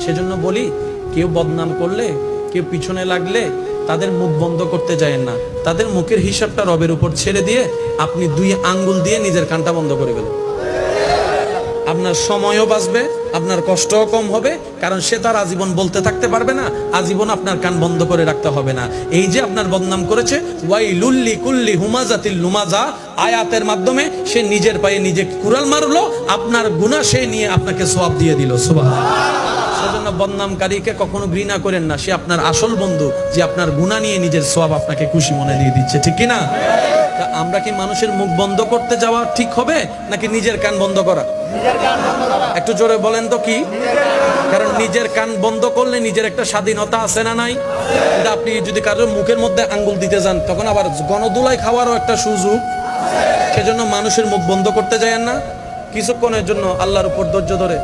সেজন্য বলি, কেউ বদনাম করলে, কেউ পিছনে লাগলে তাদের মুখ বন্ধ করতে যায়েন না। তাদের মুখের হিসাবটা রবের উপর ছেড়ে দিয়ে আপনি 2 আঙ্গুল দিয়ে নিজের কানটা বন্ধ করে ফেলেন। আপনার সময়ও বাঁচবে, আপনার কষ্টও কম হবে, কারণ সে তার আজীবন বলতে থাকতে পারবে না, আজীবন আপনার কান বন্ধ করে রাখতে হবে না। এই যে আপনার বদনাম করেছে, ওয়াইলুল লিকুল্লি হুমাজাতিল লুমাজা, আয়াতের মাধ্যমে সে নিজের পায়ে নিজে কুড়াল মারলো, আপনার গুনাহ সে নিয়ে আপনাকে সওয়াব দিয়ে দিল। সুবহানাল্লাহ। সেজন্য বদনামকারীকে কখনো ঘৃণা করেন না, সে আপনার আসল বন্ধু, যে আপনার গুনাহ নিয়ে নিজের সওয়াব আপনাকে খুশি মনে দিয়ে দিচ্ছে, ঠিক কি না? তা আমরা কি মানুষের মুখ বন্ধ করতে যাওয়া ঠিক হবে, নাকি নিজের কান বন্ধ করা? একটু জোরে বলেন তো কি? কারণ নিজের কান বন্ধ করলে নিজের একটা স্বাধীনতা আছে না নাই? কিন্তু আপনি যদি কারোর মুখের মধ্যে আঙ্গুল দিতে যান, তখন আবার গণদুলাই খাওয়ারও একটা সুযোগ। সেজন্য মানুষের মুখ বন্ধ করতে যায়েন না, কিছুক্ষণের জন্য আল্লাহর উপর ধৈর্য ধরে